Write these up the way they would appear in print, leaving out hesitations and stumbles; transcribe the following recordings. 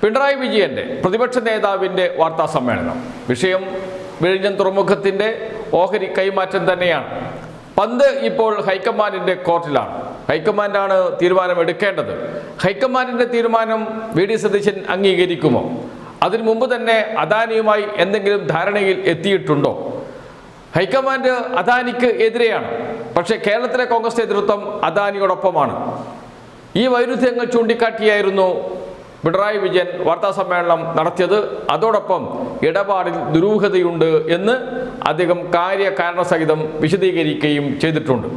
പിണറായി വിജയന്റെ പ്രതിപക്ഷ നേതാവിന്റെ വാർത്താ സമ്മേളനം. വിഷയം വിഴിഞ്ഞം തുറമുഖത്തിന്റെ ഓഹരി കൈമാറ്റം തന്നെയാണ്. പന്ത് ഇപ്പോൾ ഹൈക്കമാൻഡിന്റെ കോർട്ടിലാണ്. ഹൈക്കമാൻഡാണ് തീരുമാനമെടുക്കേണ്ടത്. ഹൈക്കമാൻഡിന്റെ തീരുമാനം വി.ഡി. സതീശൻ അംഗീകരിക്കുമോ? അതിനു മുമ്പ് തന്നെ അദാനിയുമായി എന്തെങ്കിലും ധാരണയിൽ എത്തിയിട്ടുണ്ടോ? ഹൈക്കമാൻഡ് അദാനിക്ക് എതിരെയാണ്, പക്ഷേ കേരളത്തിലെ കോൺഗ്രസ് നേതൃത്വം അദാനിയോടൊപ്പമാണ്. ഈ വൈരുദ്ധ്യങ്ങൾ ചൂണ്ടിക്കാട്ടിയായിരുന്നു പിണറായി വിജയൻ വാർത്താ സമ്മേളനം നടത്തിയത്. അതോടൊപ്പം ഇടപാടിൽ ദുരൂഹതയുണ്ട് എന്ന് അദ്ദേഹം കാര്യകാരണസഹിതം വിശദീകരിക്കുകയും ചെയ്തിട്ടുണ്ട്.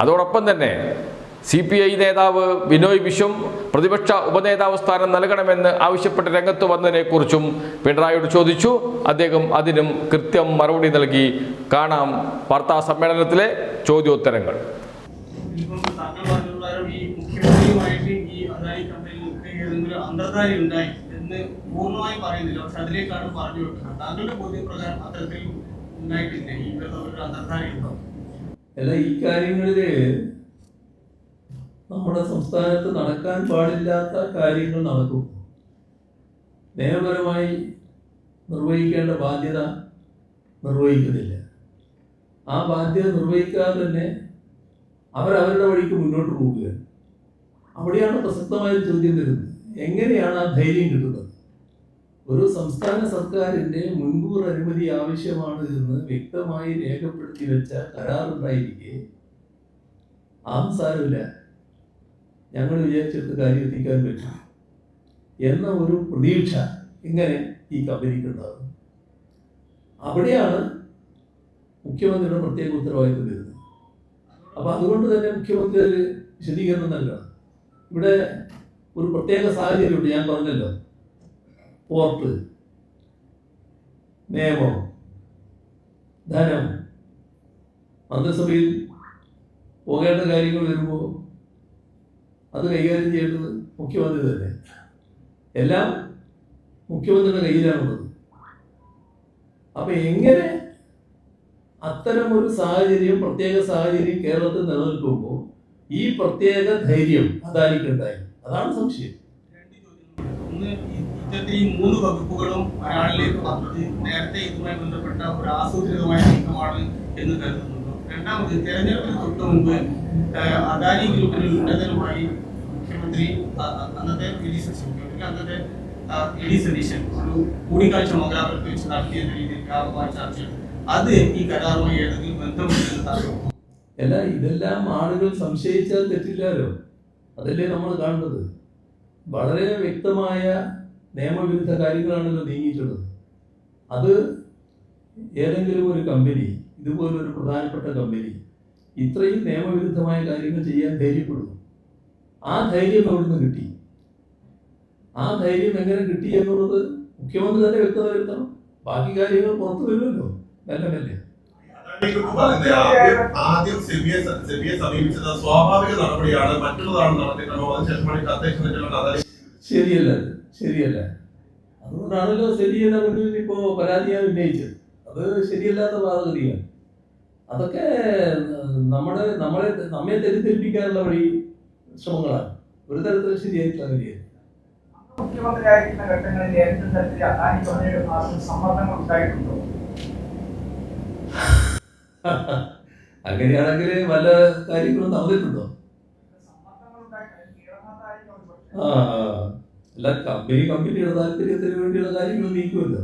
അതോടൊപ്പം തന്നെ CPI നേതാവ് ബിനോയ് വിശ്വം പ്രതിപക്ഷ ഉപനേതാവ് സ്ഥാനം നൽകണമെന്ന് ആവശ്യപ്പെട്ട് രംഗത്ത് വന്നതിനെക്കുറിച്ചും പിണറായിയോട് ചോദിച്ചു. അദ്ദേഹം അതിനും കൃത്യം മറുപടി നൽകി. കാണാം വാർത്താ സമ്മേളനത്തിലെ ചോദ്യോത്തരങ്ങൾ. ഈ കാര്യങ്ങളില് നമ്മുടെ സംസ്ഥാനത്ത് നടക്കാൻ പാടില്ലാത്ത കാര്യങ്ങൾ നടക്കും. നിയമപരമായി നിർവഹിക്കേണ്ട ബാധ്യത നിർവഹിക്കുന്നില്ല. ആ ബാധ്യത നിർവഹിക്കാതെ തന്നെ അവരവരുടെ വഴിക്ക് മുന്നോട്ട് പോവുകയാണ്. അവിടെയാണ് പ്രസക്തമായ ചോദ്യം വരുന്നത്. എങ്ങനെയാണ് ആ ധൈര്യം കിട്ടുന്നത്? ഒരു സംസ്ഥാന സർക്കാരിൻ്റെ മുൻകൂർ അനുമതി ആവശ്യമാണ് എന്ന് വ്യക്തമായി രേഖപ്പെടുത്തി വെച്ച കരാറുണ്ടായിരിക്കെ സാരമില്ല, ഞങ്ങൾ വിചാരിച്ചെടുത്ത് കാര്യം എത്തിക്കാൻ പറ്റും എന്ന ഒരു പ്രതീക്ഷ ഇങ്ങനെ ഈ കമ്പനിക്ക് ഉണ്ടാകും. അവിടെയാണ് മുഖ്യമന്ത്രിയുടെ പ്രത്യേക ഉത്തരവാദിത്വം വരുന്നത്. അപ്പം അതുകൊണ്ട് തന്നെ മുഖ്യമന്ത്രി ഒരു വിശദീകരണം നൽകണം. ഇവിടെ ഒരു പ്രത്യേക സാഹചര്യമുണ്ട്. ഞാൻ പറഞ്ഞല്ലോ, പോർട്ട്, നിയമം, ധനം, മന്ത്രിസഭയിൽ പോകേണ്ട കാര്യങ്ങൾ വരുമ്പോൾ അത് കൈകാര്യം ചെയ്യേണ്ടത് മുഖ്യമന്ത്രി തന്നെ. എല്ലാം മുഖ്യമന്ത്രിയുടെ കയ്യിലാണുള്ളത്. അപ്പം എങ്ങനെ അത്തരം ഒരു സാഹചര്യം, പ്രത്യേക സാഹചര്യം കേരളത്തിൽ നിലനിൽക്കുമ്പോൾ ഈ പ്രത്യേക ധൈര്യം അദാനിക്കുണ്ടായി? അതാണ് സംശയം. ഈ 3 വകുപ്പുകളും ഒരാളിലേക്ക് വന്നത് നേരത്തെ ഇതുമായി ബന്ധപ്പെട്ട ഒരു ആസൂത്രിതമായ നീക്കമാണ് എന്ന് കരുതുന്നുണ്ടോ? രണ്ടാമത്, തെരഞ്ഞെടുപ്പിന് തൊട്ട് മുമ്പ് അദാനി ഗ്രൂപ്പിന് ഉന്നതരുമായി മുഖ്യമന്ത്രി അന്നത്തെ വി.ഡി. സതീശൻ ഒരു കൂടിക്കാഴ്ച മംഗലാപുരത്ത് വെച്ച് നടത്തിയ രീതിയിൽ വ്യാപകമായ ചർച്ച, അത് ഈ കരാറുമായി ഏതെങ്കിലും ബന്ധമുണ്ടെന്ന് അറിയുമോ? അല്ല, ഇതെല്ലാം ആളുകൾ സംശയിച്ചാൽ തെറ്റില്ലാലോ. അതല്ലേ നമ്മൾ കാണുന്നത്. വളരെ വ്യക്തമായ നിയമവിരുദ്ധ കാര്യങ്ങളാണല്ലോ നീങ്ങിയിട്ടുള്ളത്. അത് ഏതെങ്കിലും ഒരു കമ്പനി, ഇതുപോലൊരു പ്രധാനപ്പെട്ട കമ്പനി ഇത്രയും നിയമവിരുദ്ധമായ കാര്യങ്ങൾ ചെയ്യാൻ ധൈര്യപ്പെടുന്നു. ആ ധൈര്യം അവിടുന്ന് കിട്ടി. ആ ധൈര്യം എങ്ങനെ കിട്ടി എന്നുള്ളത് മുഖ്യമന്ത്രി തന്നെ വ്യക്തത വരുത്തണം. ബാക്കി കാര്യങ്ങൾ പുറത്തു വരുമല്ലോ മെല്ലെ മെല്ലെ. ആദ്യം സെബിയെ സമീപിച്ചത് സ്വാഭാവിക നടപടിയാണ്, മറ്റുള്ളതാണ് നടത്തിയിട്ടുള്ളത്. ശരിയല്ല, ശരിയല്ല. അതുകൊണ്ടാണല്ലോ സെബിയുടെ മുന്നിൽ ഇപ്പോ പരാതിയാണ് ഉന്നയിച്ചത്. അത് ശരിയല്ലാത്ത വാദഗതിയാണ്. അതൊക്കെ നമ്മെ തെറ്റിദ്ധരിപ്പിക്കാനുള്ള വഴി ശ്രമങ്ങളാണ്. ഒരു തരത്തിൽ ശരിയായിട്ടുള്ള കാര്യമാണ്. മുഖ്യമന്ത്രിയായിരിക്കുന്ന ഘട്ടങ്ങളിൽ ഏതെങ്കിലും തരത്തിൽ അദാനി സമ്മർദ്ദങ്ങൾ ഉണ്ടായിട്ടുണ്ടോ? അങ്ങനെയാണെങ്കിൽ വല്ല കാര്യങ്ങളും നടന്നിട്ടുണ്ടോ? അല്ല, കമ്പനിയുടെ താല്പര്യത്തിന് വേണ്ടിയുള്ള കാര്യങ്ങൾ നീക്കുമല്ലോ.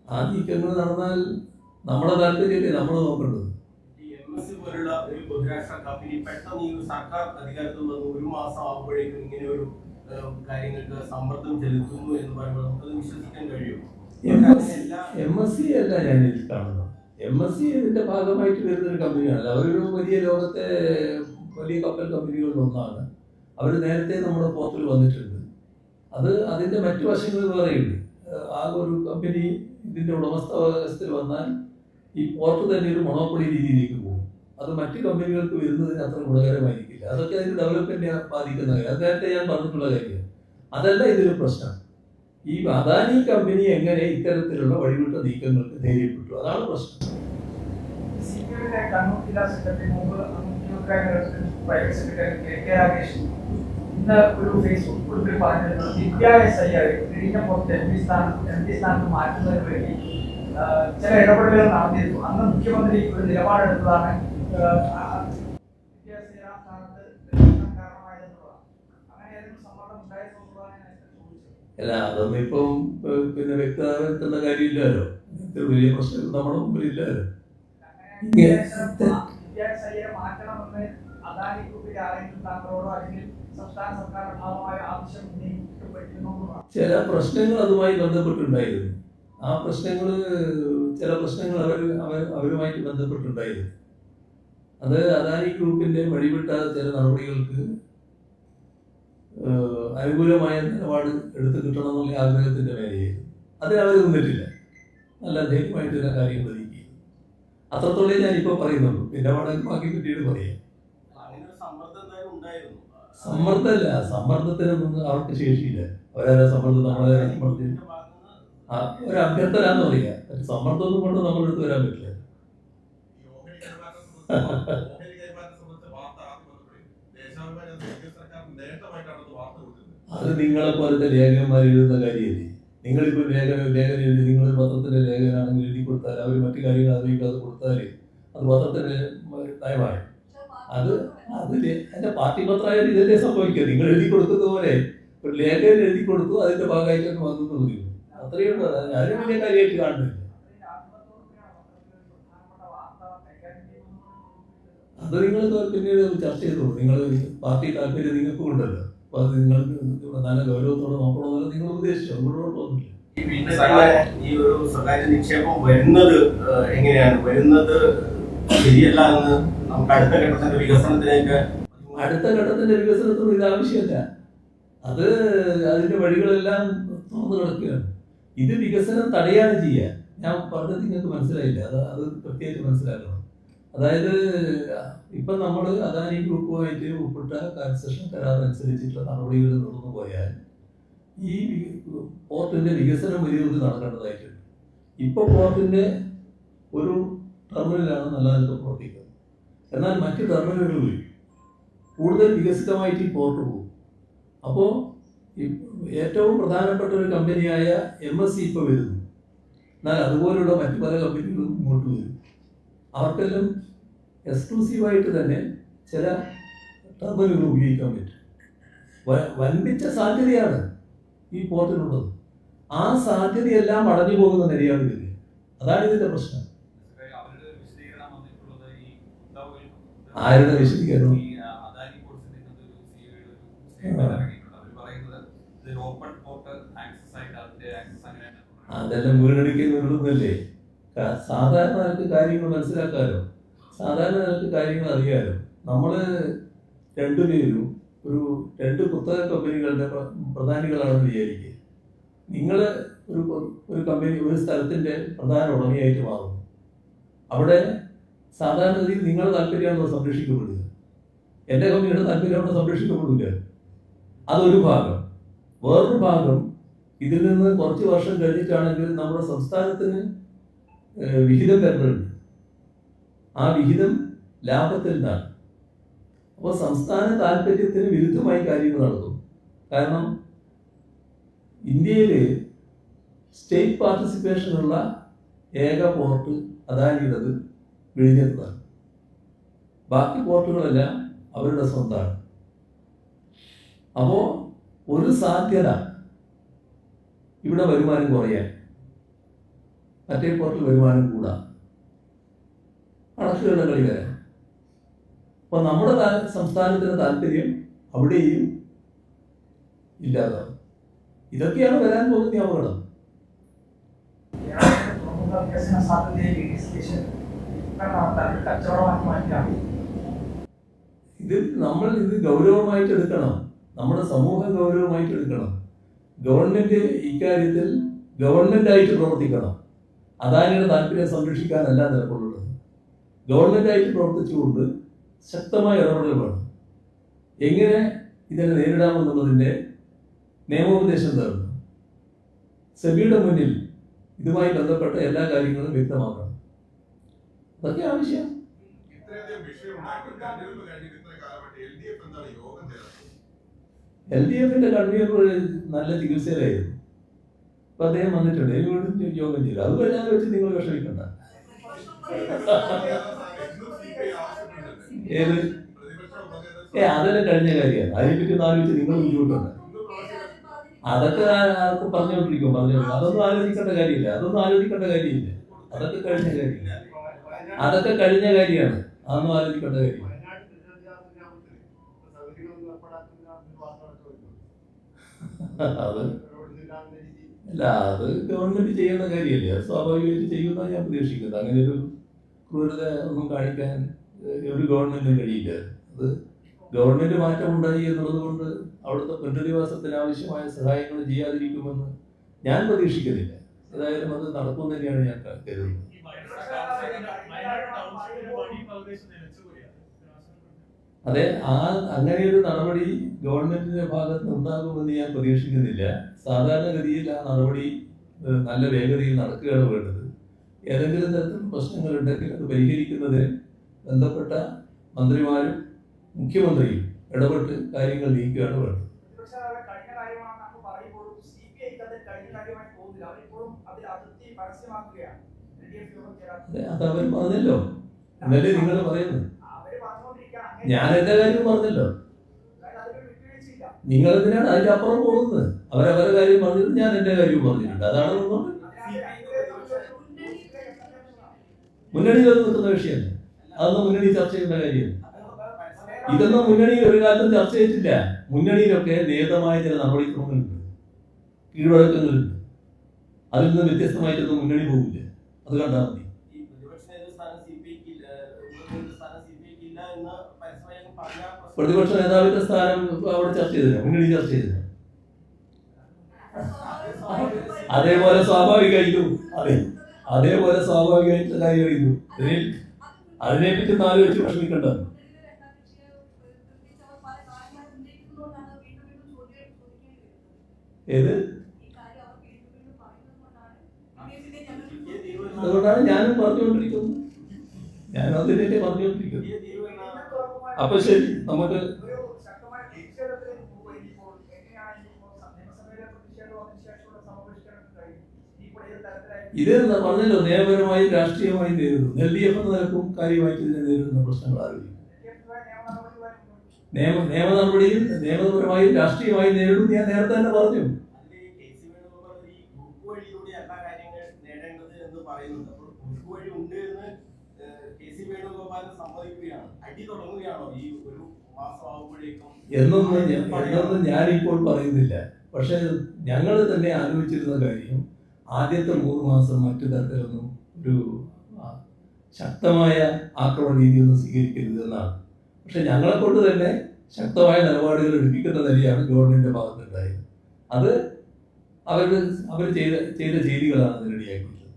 ആ നീക്കങ്ങൾ നടന്നാൽ നമ്മുടെ താല്പര്യമല്ലേ നമ്മൾ നോക്കേണ്ടത്. പോലുള്ള ഒരു ബഹുരാഷ്ട്ര കമ്പനി പെട്ടെന്ന് ഈ സർക്കാർ അധികാരത്തിൽ വന്ന് 1 മാസം ആകുമ്പോഴേക്കും ഇങ്ങനെ ഒരു കാര്യങ്ങൾക്ക് സമ്മർദ്ദം ചെലുത്തുന്നു എന്ന് പറയുമ്പോൾ നമുക്കത് വിശ്വസിക്കാൻ കഴിയുമോ? MSC അല്ല ഞാൻ ഇതിൽ കാണുന്നത്. MSC ഇതിന്റെ ഭാഗമായിട്ട് വരുന്നൊരു കമ്പനിയാണ്. അവരൊരു വലിയ ലോകത്തെ വലിയ കപ്പൽ കമ്പനികളിലൊന്നാണ്. അവർ നേരത്തെ നമ്മുടെ പോർട്ടിൽ വന്നിട്ടുണ്ട്. അത് അതിൻ്റെ മറ്റു വശങ്ങൾ വേറെയുണ്ട്. ആ ഒരു കമ്പനി ഇതിൻ്റെ ഉടമസ്ഥാവകാശത്തിൽ വന്നാൽ ഈ പോർട്ട് തന്നെ ഒരു മൊണോപ്പൊളി രീതിയിലേക്ക് പോകും. അത് മറ്റു കമ്പനികൾക്ക് വരുന്നതിന് അത്ര ഗുണകരമായിരിക്കില്ല. അതൊക്കെ അതിന് ഡെവലപ്മെന്റിനെ ബാധിക്കുന്ന കാര്യം. അത് നേരത്തെ ഞാൻ പറഞ്ഞിട്ടുള്ള കാര്യം. അതല്ല ഇതിന് പ്രശ്നം. ഈ അദാനി കമ്പനി എങ്ങനെ ഇത്തരത്തിലുള്ള വഴിവിട്ട നീക്കങ്ങൾക്ക് ധൈര്യപ്പെട്ടു? അതാണ് പ്രശ്നം. ഇന്ന് ഒരു ഫേസ്ബുക്ക് കുറിപ്പിൽ പറഞ്ഞിരുന്നത് വിദ്യാഭ്യാസ പുറത്ത് എം പി സ്ഥാനത്ത് മാറ്റുന്നതിന് വേണ്ടി ചില ഇടപെടലുകൾ നടന്നിരുന്നു. അന്ന് മുഖ്യമന്ത്രി ഒരു നിലപാടെടുത്തതാണ് വിദ്യാഭ്യാസ സ്ഥാനത്ത് കാരണമായതെന്നുള്ളതാണ്. അങ്ങനെ ഏതെങ്കിലും സമ്മർദ്ദം ഉണ്ടായിരുന്നുള്ളതാണ് ഞാൻ ചോദിച്ചത്. അല്ല, അതൊന്നും ഇപ്പം പിന്നെ വ്യക്തമാക്കുന്ന കാര്യമില്ലല്ലോ. ഇത്ര വലിയ പ്രശ്നം നമ്മുടെ മുമ്പിൽ ഇല്ലല്ലോ. വിദ്യാഭ്യാസ മാറ്റണമെന്ന് അദാനി ഗ്രൂപ്പിലെ ആരെങ്കിലും താങ്കളോടോ അല്ലെങ്കിൽ സംസ്ഥാന സർക്കാരിന്റെ ഭാഗമായ ആവശ്യം ഉന്നയിക്കപ്പെട്ടിരുന്നു. ചില പ്രശ്നങ്ങൾ അതുമായി ബന്ധപ്പെട്ടുണ്ടായിരുന്നു. ആ ചില പ്രശ്നങ്ങൾ അവരുമായിട്ട് ബന്ധപ്പെട്ടുണ്ടായിരുന്നു. അത് അദാനി ഗ്രൂപ്പിന്റെ വഴിവിട്ട ചില നടപടികൾക്ക് അനുകൂലമായ നിലപാട് എടുത്തു കിട്ടണമെന്നുള്ള ആഗ്രഹത്തിന്റെ മേലെയായിരുന്നു. അതിന് അവർ നിന്നിട്ടില്ല. നല്ല ധൈര്യമായിട്ട് ചില കാര്യങ്ങൾ നീക്കി. അത്രത്തോളം ഞാനിപ്പോൾ പറയുന്നുള്ളൂ. പിന്നെ ബാക്കി പിന്നീട് പറയാം. സമ്മർദ്ദമല്ല, സമ്മർദ്ദത്തിനൊന്നും അവർക്ക് ശേഷിയില്ല. അവരാ സമ്മർദ്ദം നമ്മളെ സമ്മർദ്ദം ഒരു അഭ്യർത്ഥന എന്ന് പറയാ. സമ്മർദ്ദമൊന്നും കൊണ്ട് നമ്മളെടുത്ത് വരാൻ പറ്റില്ല. അത് നിങ്ങളെ പോലത്തെ ലേഖകന്മാർ എഴുതുന്ന കാര്യമല്ലേ. നിങ്ങളിപ്പോൾ ലേഖനം എഴുതി നിങ്ങൾ പത്രത്തിന്റെ ലേഖനാണെങ്കിൽ എഴുതി കൊടുത്താൽ അവർ മറ്റു കാര്യങ്ങൾ അറിയിക്കാതെ കൊടുത്താൽ അത് പത്രത്തിന്റെ നയമാണ്. അതിന്റെ പാർട്ടി പത്രമായാലും ഇതല്ലേ സംഭവിക്കുക. നിങ്ങൾ എഴുതി കൊടുക്കുന്ന പോലെ ഒരു ലേഖകൻ എഴുതി കൊടുത്തു, അതിന്റെ ഭാഗമായിട്ടൊക്കെ വന്നു പറയും. അത്രയേ ഉള്ളൂ. അതിന് വലിയ കാര്യമായിട്ട് കാണുന്നില്ല. അത് നിങ്ങൾ പിന്നീട് ചർച്ച ചെയ്തോളൂ. നിങ്ങൾ പാർട്ടി താല്പര്യം നിങ്ങൾക്കും ഉണ്ടല്ലോ. അപ്പൊ അത് നിങ്ങൾക്ക് നല്ല ഗൗരവത്തോടെ നോക്കണമെന്നല്ല നിങ്ങൾ ഉദ്ദേശിച്ചു. അങ്ങോട്ടൊന്നുമില്ല. ഈ ഒരു സ്വകാര്യ നിക്ഷേപം വരുന്നത് എങ്ങനെയാണ് വരുന്നത് ശരിയല്ല എന്ന് നമുക്ക് അടുത്ത ഘട്ടത്തിന്റെ വികസനത്തിലേക്ക് ഇത് ആവശ്യമില്ല. അത് അതിന്റെ വഴികളെല്ലാം തുറന്നു കിടക്കുകയാണ്. ഇത് വികസനം തടയാണ് ചെയ്യുക. ഞാൻ പറഞ്ഞത് നിങ്ങൾക്ക് മനസ്സിലായില്ല. അത് പ്രത്യേകിച്ച് മനസ്സിലാക്കണം. അതായത് ഇപ്പം നമ്മൾ അദാനി ഗ്രൂപ്പുമായിട്ട് ഒപ്പിട്ട കൺസെഷൻ കരാർ അനുസരിച്ചിട്ടുള്ള നടപടികൾ നടന്നു പോയാൽ ഈ പോർട്ടിന്റെ വികസനം വലിയൊരു നടക്കേണ്ടതായിട്ടുണ്ട്. ഇപ്പോൾ പോർട്ടിന്റെ ഒരു ടെർമിനലാണ് നല്ല നിലത്ത് പ്രവർത്തിക്കുന്നത്. എന്നാൽ മറ്റ് ടെർമിനലുകളിൽ കൂടുതൽ വികസിതമായിട്ട് ഈ പോർട്ട് പോകും. അപ്പോൾ ഏറ്റവും പ്രധാനപ്പെട്ട ഒരു കമ്പനിയായ MSC ഇപ്പോൾ വരുന്നു. എന്നാൽ അതുപോലുള്ള മറ്റു പല കമ്പനികളും ഇങ്ങോട്ട് വരും. അവർക്കെല്ലാം എക്സ്ക്ലൂസീവായിട്ട് തന്നെ ചില ടെർമിനലുകൾ ഉപയോഗിക്കാൻ പറ്റും. വൻപിച്ച സാധ്യതയാണ് ഈ പോർട്ടിനുള്ളത്. ആ സാധ്യതയെല്ലാം അടഞ്ഞു പോകുന്ന നിലയാണ് വരിക. അതാണ് ഇതിന്റെ പ്രശ്നം. ആരുടെ വിശദീകരണം? അതെല്ലാം വീണടിക്കുന്നല്ലേ. സാധാരണ നിനക്ക് കാര്യങ്ങൾ മനസ്സിലാക്കാലോ, സാധാരണ നിനക്ക് കാര്യങ്ങൾ അറിയാലോ. നമ്മൾ രണ്ടുപേരും രണ്ട് കുത്തക കമ്പനികളുടെ പ്രധാനികളാണെന്ന് വിചാരിക്കുക. നിങ്ങൾ ഒരു കമ്പനി ഒരു സ്ഥലത്തിൻ്റെ പ്രധാന ഉടമയായിട്ട് മാറുന്നു. അവിടെ സാധാരണ രീതിയിൽ നിങ്ങളുടെ താല്പര്യമാണോ സംരക്ഷിക്കപ്പെടുക? എൻ്റെ കമ്പനിയുടെ താല്പര്യമാണോ സംരക്ഷിക്കപ്പെടില്ല? അതൊരു ഭാഗം. വേറൊരു ഭാഗം, ഇതിൽ നിന്ന് കുറച്ച് വർഷം കഴിഞ്ഞിട്ടാണെങ്കിൽ നമ്മുടെ സംസ്ഥാനത്തിന് വിഹിതം തരുന്നുണ്ട്. ആ വിഹിതം ലാഭത്തിൽ നിന്നാണ്. അപ്പോൾ സംസ്ഥാന താല്പര്യത്തിന് വിരുദ്ധമായി കാര്യങ്ങൾ നടക്കും. കാരണം ഇന്ത്യയിൽ സ്റ്റേറ്റ് പാർട്ടിസിപ്പേഷനുള്ള ഏക പോർട്ട് അദാനിയുടേത് വിഴിഞ്ഞത്താണ്. ബാക്കി പോർട്ടുകളെല്ലാം അവരുടെ സ്വന്തമാണ്. അപ്പോൾ ഒരു സാധ്യത ഇവിടെ വരുമാനം കുറയാൻ, മറ്റേ പോർട്ടിൽ വരുമാനം കൂടാം, കണക്കുകളുടെ കളി വരാം. അപ്പോൾ നമ്മുടെ സംസ്ഥാനത്തിന് താല്പര്യം അവിടെയും ഇല്ലാതാവും. ഇതൊക്കെയാണ് വരാൻ പോകുന്ന അപകടം. ഇത് ഗൗരവമായിട്ട് എടുക്കണം. നമ്മുടെ സമൂഹം ഗൗരവമായിട്ട് എടുക്കണം. ഗവൺമെന്റ് ഇക്കാര്യത്തിൽ ഗവൺമെന്റായിട്ട് പ്രവർത്തിക്കണം. അദാനിയുടെ താല്പര്യം സംരക്ഷിക്കാനല്ല നിലകൊള്ളുന്നത്. ഗവൺമെന്റായിട്ട് പ്രവർത്തിച്ചുകൊണ്ട് ശക്തമായ ഇടപെടൽ വേണം. എങ്ങനെ ഇതിനെ നേരിടാമെന്നുള്ളതിൻ്റെ നിയമോപദേശം തരുന്നു. സെബിയുടെ മുന്നിൽ ഇതുമായി ബന്ധപ്പെട്ട എല്ലാ കാര്യങ്ങളും വ്യക്തമാക്കണം. അതൊക്കെ ആവശ്യം. LDF-ന്റെ കൺവീനർ നല്ല ചികിത്സയിലായിരുന്നു. അപ്പൊ അദ്ദേഹം വന്നിട്ടുണ്ട്, വീണ്ടും യോഗം ചെയ്തു. അത് കഴിഞ്ഞാൽ വെച്ച് നിങ്ങൾ വിഷമിക്കണ്ട. ഏത് അതെല്ലാം കഴിഞ്ഞ കാര്യമാണ്. അതിനെപ്പറ്റി ഒന്ന് ആലോചിച്ച് നിങ്ങൾ ബുദ്ധിമുട്ടുണ്ട്. അതൊക്കെ പറഞ്ഞുകൊണ്ടിരിക്കും. അതൊന്നും ആലോചിക്കേണ്ട കാര്യമില്ല. അതൊക്കെ കഴിഞ്ഞ കാര്യമില്ല. അതൊക്കെ കഴിഞ്ഞ കാര്യമാണ്. അതൊന്നും ആലോചിക്കേണ്ട കാര്യമില്ല. അത് അല്ല, അത് ഗവൺമെന്റ് ചെയ്യേണ്ട കാര്യമല്ലേ. അത് സ്വാഭാവികമായിട്ട് ചെയ്യുമെന്നാണ് ഞാൻ പ്രതീക്ഷിക്കുന്നത്. അങ്ങനെ ഒരു ക്രൂരത ഒന്നും കാണിക്കാൻ ഒരു ഗവൺമെന്റിനും കഴിയില്ല. അത് ഗവൺമെന്റ് മാറ്റം ഉണ്ടായി എന്നുള്ളത് കൊണ്ട് അവിടുത്തെ പുനരധിവാസത്തിന് ആവശ്യമായ സഹായങ്ങൾ ചെയ്യാതിരിക്കുമെന്ന് ഞാൻ പ്രതീക്ഷിക്കുന്നില്ല. ഏതായാലും അത് നടക്കും തന്നെയാണ് ഞാൻ കരുതുന്നത്. അതെ, അങ്ങനെയൊരു നടപടി ഗവൺമെന്റിന്റെ ഭാഗത്ത് ഉണ്ടാകുമെന്ന് ഞാൻ പ്രതീക്ഷിക്കുന്നില്ല. സാധാരണഗതിയിൽ ആ നടപടി നല്ല വേഗതയിൽ നടക്കുകയാണ് വേണ്ടത്. ഏതെങ്കിലും തരത്തിലുള്ള പ്രശ്നങ്ങളുണ്ടെങ്കിൽ അത് പരിഹരിക്കുന്നതിന് ബന്ധപ്പെട്ട മന്ത്രിമാരും മുഖ്യമന്ത്രിയും ഇടപെട്ട് കാര്യങ്ങൾ നീക്കുകയാണ് വേണ്ടത്. അത് അവർ പറഞ്ഞല്ലോ, എന്നല്ലേ നിങ്ങൾ പറയുന്നത്. ഞാൻ എന്റെ കാര്യം പറഞ്ഞല്ലോ. നിങ്ങൾ എന്തിനാണ് അതിന്റെ അപ്പുറം പോകുന്നത്? അവരവരുടെ കാര്യം പറഞ്ഞിട്ട് ഞാൻ എന്റെ കാര്യം പറഞ്ഞിട്ടുണ്ട്. അതാണ് മുന്നണിയിൽ നിൽക്കുന്ന വിഷയമല്ല. അതൊന്നും മുന്നണി ചർച്ച ചെയ്യേണ്ട കാര്യമല്ല. ഇതൊന്നും മുന്നണിയിൽ ഒരു കാലത്തും ചർച്ച ചെയ്തിട്ടില്ല. മുന്നണിയിലൊക്കെ നിയതമായ ചില നടപടിക്രമങ്ങളുണ്ട്, കീഴ്വഴക്കങ്ങളുണ്ട്. അതിൽ നിന്ന് വ്യത്യസ്തമായിട്ടൊന്നും മുന്നണി പോകില്ല. അത് കണ്ടാൽ മതി. പ്രതിപക്ഷ നേതാവിന്റെ സ്ഥാനം അവിടെ ചർച്ച ചെയ്തില്ല, മുന്നണി ചർച്ച ചെയ്തില്ല. അതേപോലെ സ്വാഭാവികമായിട്ടും കാര്യം അറിയുന്നു. അതിനെപ്പറ്റി ആലോചിച്ച് വിഷമിക്കണ്ട. ഏത് അതുകൊണ്ടാണ് ഞാനും പറഞ്ഞുകൊണ്ടിരിക്കുന്നത്. ഞാനും അതിനെ പറഞ്ഞുകൊണ്ടിരിക്കുന്നത്. അപ്പൊ ശരി, നമുക്ക് ഇത് പറഞ്ഞല്ലോ, നിയമപരമായും രാഷ്ട്രീയമായും നേരിടുന്നു. LDF എന്ന നിലക്കും കാര്യമായിട്ട് ഇതിനെ നേരിടുന്ന പ്രശ്നങ്ങൾ ആലോചിക്കും. നിയമപരമായും രാഷ്ട്രീയമായും നേരിടും. ഞാൻ നേരത്തെ തന്നെ പറഞ്ഞു. എന്നൊന്നും ഞാനിപ്പോൾ പറയുന്നില്ല. പക്ഷെ ഞങ്ങൾ തന്നെ ആലോചിച്ചിരുന്ന കാര്യം ആദ്യത്തെ 3 മാസം മറ്റു തരത്തിലൊന്നും ഒരു ശക്തമായ ആക്രമണ രീതിയൊന്നും സ്വീകരിക്കരുത് എന്നാണ്. പക്ഷെ ഞങ്ങളെ കൊണ്ട് തന്നെ ശക്തമായ നിലപാടുകൾ എടുപ്പിക്കുന്ന നിലയാണ് ഗവൺമെന്റിന്റെ ഭാഗത്തുണ്ടായത്. അത് അവർ ചെയ്ത ചെയ്തികളാണ് റെഡിയാക്കിയത്.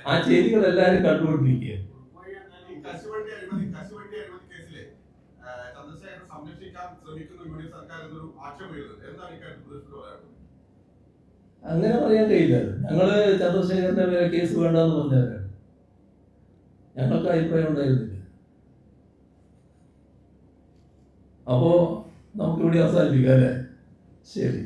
ആ ചെയ്തികൾ എല്ലാവരും കണ്ടുകൊണ്ടിരിക്കുകയാണ്. അങ്ങനെ പറയാൻ കഴിയില്ല. ഞങ്ങള് ചന്ദ്രശേഖരന്റെ മേലെ കേസ് വേണ്ടെന്ന് പറഞ്ഞവരാണ്. ഞങ്ങൾക്ക് അഭിപ്രായം ഉണ്ടായിരുന്നില്ല. അപ്പോ നമുക്കിവിടെ അവസാനിപ്പിക്കാം അല്ലേ? ശരി.